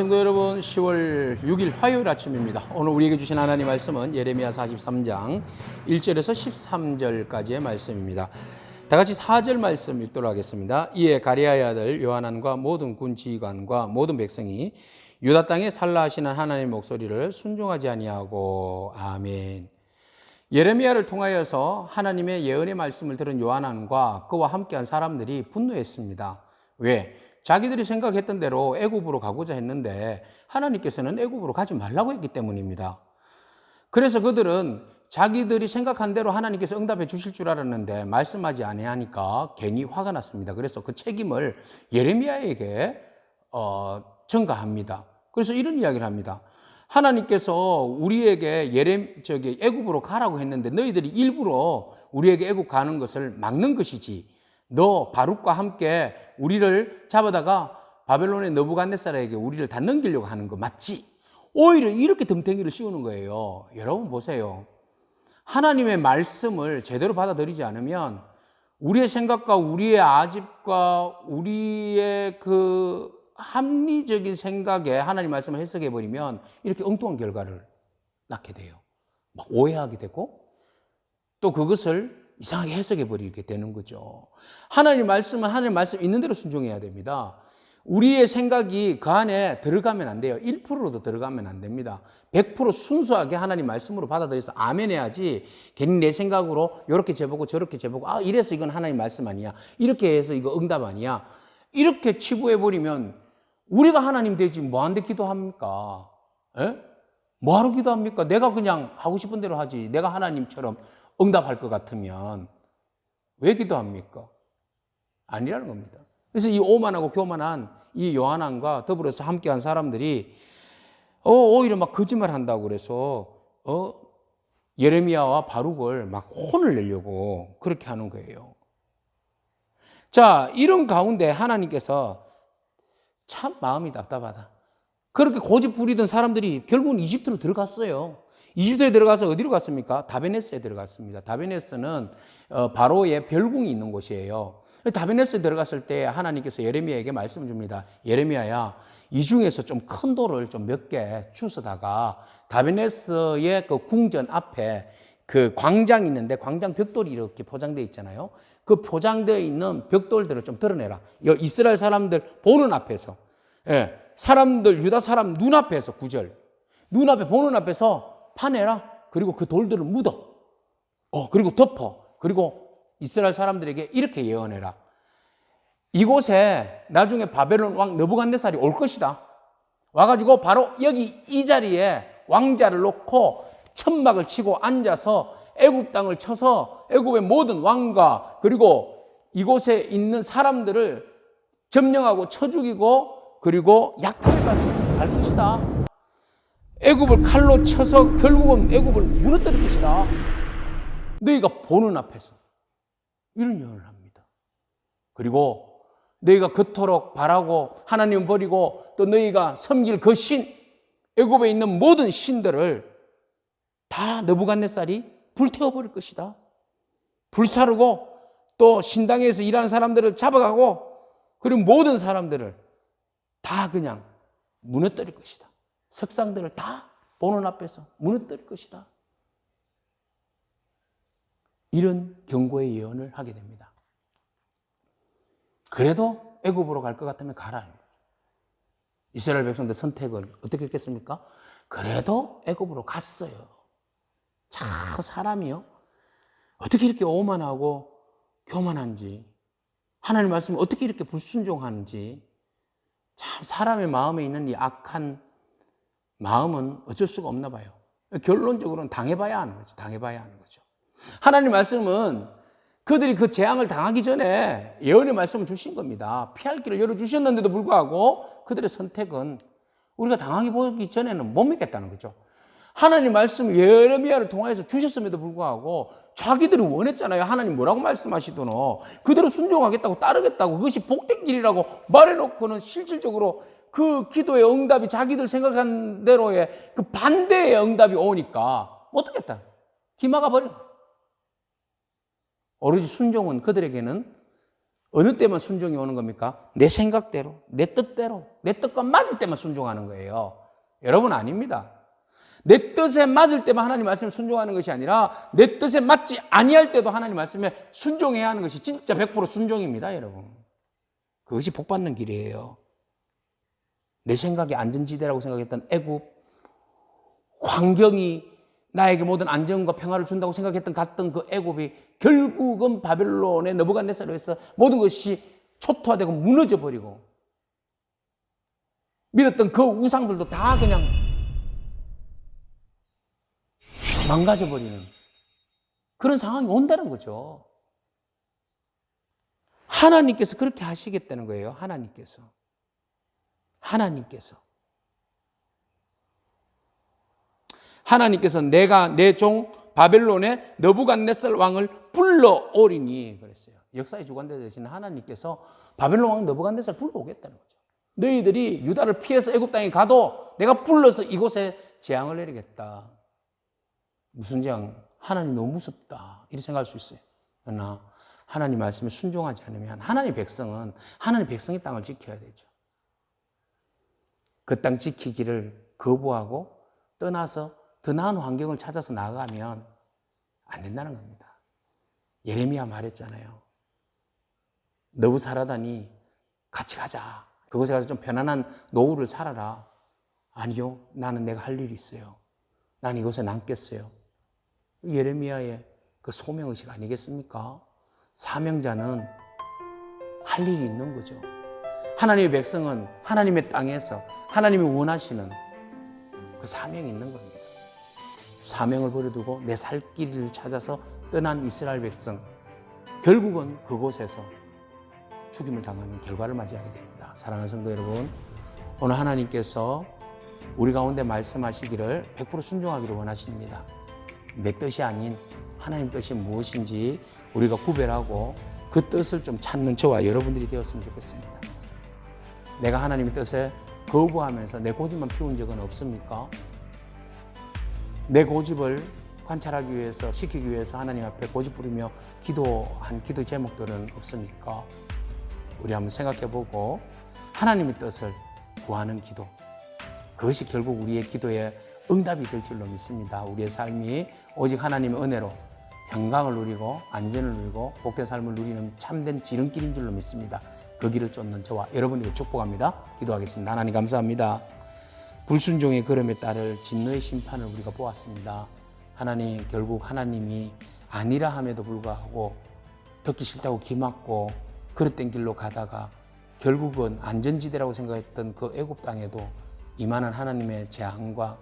성도 여러분, 10월 6일 화요일 아침입니다. 오늘 우리에게 주신 하나님 말씀은 예레미야 43장 1절에서 13절까지의 말씀입니다. 다 같이 4절 말씀 읽도록 하겠습니다. 이에 가랴의 아들 요하난과 모든 군 지휘관과 모든 백성이 유다 땅에 살라 하시는 하나님의 목소리를 순종하지 아니하고 아멘. 예레미야를 통하여서 하나님의 예언의 말씀을 들은 요하난과 그와 함께한 사람들이 분노했습니다. 왜? 자기들이 생각했던 대로 애굽으로 가고자 했는데 하나님께서는 애굽으로 가지 말라고 했기 때문입니다. 그래서 그들은 자기들이 생각한 대로 하나님께서 응답해 주실 줄 알았는데 말씀하지 아니하니까 괜히 화가 났습니다. 그래서 그 책임을 예레미야에게 전가합니다. 그래서 이런 이야기를 합니다. 하나님께서 우리에게 애굽으로 가라고 했는데 너희들이 일부러 우리에게 애굽 가는 것을 막는 것이지, 너 바룩과 함께 우리를 잡아다가 바벨론의 느부갓네살에게 우리를 다 넘기려고 하는 거 맞지? 오히려 이렇게 덤탱이를 씌우는 거예요. 여러분 보세요. 하나님의 말씀을 제대로 받아들이지 않으면 우리의 생각과 우리의 아집과 우리의 그 합리적인 생각에 하나님 말씀을 해석해 버리면 이렇게 엉뚱한 결과를 낳게 돼요. 막 오해하게 되고 또 그것을 이상하게 해석해 버리게 되는 거죠. 하나님 말씀은 하나님 말씀 있는 대로 순종해야 됩니다. 우리의 생각이 그 안에 들어가면 안 돼요. 1%도 들어가면 안 됩니다. 100% 순수하게 하나님 말씀으로 받아들여서 아멘 해야지, 괜히 내 생각으로 이렇게 재보고 저렇게 재보고 이래서 이건 하나님 말씀 아니야, 이렇게 해서 이거 응답 아니야, 이렇게 치부해 버리면 우리가 하나님 되지 뭐하는데 기도합니까? 에? 뭐하러 기도합니까? 내가 그냥 하고 싶은 대로 하지, 내가 하나님처럼 응답할 것 같으면 왜 기도합니까? 아니라는 겁니다. 그래서 이 오만하고 교만한 이 요한안과 더불어서 함께한 사람들이 오히려 막 거짓말 한다고 그래서 예레미야와 바룩을 막 혼을 내려고 그렇게 하는 거예요. 자, 이런 가운데 하나님께서 참 마음이 답답하다. 그렇게 고집 부리던 사람들이 결국은 이집트로 들어갔어요. 이집트에 들어가서 어디로 갔습니까? 다베네스에 들어갔습니다. 다베네스는 바로의 별궁이 있는 곳이에요. 다베네스에 들어갔을 때 하나님께서 예레미야에게 말씀을 줍니다. 예레미야야, 이 중에서 좀 큰 돌을 좀 몇 개 주워다가 다베네스의 그 궁전 앞에 그 광장이 있는데 광장 벽돌이 이렇게 포장되어 있잖아요. 그 포장되어 있는 벽돌들을 좀 드러내라. 이스라엘 사람들 보는 앞에서, 사람들 유다 사람 눈앞에서, 9절 눈앞에 보는 앞에서 파내라. 그리고 그 돌들을 묻어. 그리고 덮어. 그리고 이스라엘 사람들에게 이렇게 예언해라. 이곳에 나중에 바벨론 왕 느부갓네살이 올 것이다. 와가지고 바로 여기 이 자리에 왕자를 놓고 천막을 치고 앉아서 애굽 땅을 쳐서 애굽의 모든 왕과 그리고 이곳에 있는 사람들을 점령하고 쳐 죽이고 그리고 약탈을 갈 것이다. 애굽을 칼로 쳐서 결국은 애굽을 무너뜨릴 것이다. 너희가 보는 앞에서 이런 예언을 합니다. 그리고 너희가 그토록 바라고 하나님 버리고 또 너희가 섬길 그 신, 애굽에 있는 모든 신들을 다 느부갓네살이 불태워버릴 것이다. 불사르고 또 신당에서 일하는 사람들을 잡아가고 그리고 모든 사람들을 다 그냥 무너뜨릴 것이다. 석상들을 다 보는 앞에서 무너뜨릴 것이다. 이런 경고의 예언을 하게 됩니다. 그래도 애굽으로 갈 것 같으면 가라. 이스라엘 백성들 선택을 어떻게 했겠습니까? 그래도 애굽으로 갔어요. 참 사람이요, 어떻게 이렇게 오만하고 교만한지, 하나님 말씀을 어떻게 이렇게 불순종하는지, 참 사람의 마음에 있는 이 악한 마음은 어쩔 수가 없나 봐요. 결론적으로는 당해봐야 하는 거죠. 당해봐야 하는 거죠. 하나님 말씀은 그들이 그 재앙을 당하기 전에 예언의 말씀을 주신 겁니다. 피할 길을 열어주셨는데도 불구하고 그들의 선택은 우리가 당하기 보기 전에는 못 믿겠다는 거죠. 하나님 말씀을 예레미야를 통해서 주셨음에도 불구하고 자기들이 원했잖아요. 하나님 뭐라고 말씀하시더노. 그대로 순종하겠다고 따르겠다고 그것이 복된 길이라고 말해놓고는 실질적으로 그 기도의 응답이 자기들 생각한 대로의 그 반대의 응답이 오니까 못하겠다. 기막아 버려. 오로지 순종은 그들에게는 어느 때만 순종이 오는 겁니까? 내 생각대로, 내 뜻대로, 내 뜻과 맞을 때만 순종하는 거예요. 여러분 아닙니다. 내 뜻에 맞을 때만 하나님 말씀을 순종하는 것이 아니라 내 뜻에 맞지 아니할 때도 하나님 말씀에 순종해야 하는 것이 진짜 100% 순종입니다, 여러분. 그것이 복받는 길이에요. 내 생각이 안전지대라고 생각했던 애굽, 환경이 나에게 모든 안정과 평화를 준다고 생각했던 갔던 그 애굽이 결국은 바벨론의 느부갓네살로 해서 모든 것이 초토화되고 무너져 버리고 믿었던 그 우상들도 다 그냥 망가져 버리는 그런 상황이 온다는 거죠. 하나님께서 그렇게 하시겠다는 거예요. 하나님께서 내가 내 종 바벨론의 느부갓네살 왕을 불러오리니 그랬어요. 역사의 주관자 되신 하나님께서 바벨론 왕 느부갓네살 불러오겠다는 거죠. 너희들이 유다를 피해서 애굽 땅에 가도 내가 불러서 이곳에 재앙을 내리겠다. 무슨 재앙? 하나님 너무 무섭다. 이렇게 생각할 수 있어요. 그러나 하나님 말씀에 순종하지 않으면 하나님의 백성은 하나님의 백성의 땅을 지켜야 되죠. 그 땅 지키기를 거부하고 떠나서 더 나은 환경을 찾아서 나가면 안 된다는 겁니다. 예레미야 말했잖아요. 너무 살아다니 같이 가자. 그곳에 가서 좀 편안한 노후를 살아라. 아니요. 나는 내가 할 일이 있어요. 나는 이곳에 남겠어요. 예레미야의 그 소명의식 아니겠습니까? 사명자는 할 일이 있는 거죠. 하나님의 백성은 하나님의 땅에서 하나님이 원하시는 그 사명이 있는 겁니다. 사명을 버려두고 내 살 길을 찾아서 떠난 이스라엘 백성, 결국은 그곳에서 죽임을 당하는 결과를 맞이하게 됩니다. 사랑하는 성도 여러분, 오늘 하나님께서 우리 가운데 말씀하시기를 100% 순종하기를 원하십니다. 내 뜻이 아닌 하나님 뜻이 무엇인지 우리가 구별하고 그 뜻을 좀 찾는 저와 여러분들이 되었으면 좋겠습니다. 내가 하나님의 뜻에 거부하면서 내 고집만 피운 적은 없습니까? 내 고집을 관찰하기 위해서, 시키기 위해서 하나님 앞에 고집 부리며 기도한 기도 제목들은 없습니까? 우리 한번 생각해보고 하나님의 뜻을 구하는 기도, 그것이 결국 우리의 기도에 응답이 될 줄로 믿습니다. 우리의 삶이 오직 하나님의 은혜로 평강을 누리고 안전을 누리고 복된 삶을 누리는 참된 지름길인 줄로 믿습니다. 그 길을 쫓는 저와 여러분에게 축복합니다. 기도하겠습니다. 하나님 감사합니다. 불순종의 걸음에 따를 진노의 심판을 우리가 보았습니다. 하나님, 결국 하나님이 아니라 함에도 불구하고 듣기 싫다고 기막고 그릇된 길로 가다가 결국은 안전지대라고 생각했던 그 애굽 땅에도 임하는 하나님의 재앙과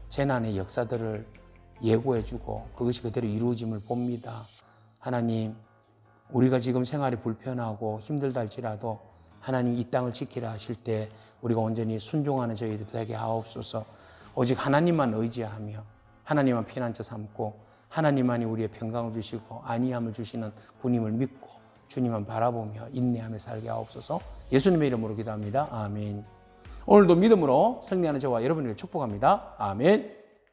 재난의 역사들을 예고해주고 그것이 그대로 이루어짐을 봅니다. 하나님, 우리가 지금 생활이 불편하고 힘들다 할지라도 하나님 이 땅을 지키라 하실 때 우리가 온전히 순종하는 저희들 되게 하옵소서. 오직 하나님만 의지하며 하나님만 피난처 삼고 하나님만이 우리의 평강을 주시고 안위함을 주시는 분임을 믿고 주님만 바라보며 인내하며 살게 하옵소서. 예수님의 이름으로 기도합니다. 아멘. 오늘도 믿음으로 승리하는 저와 여러분에게 축복합니다. 아멘.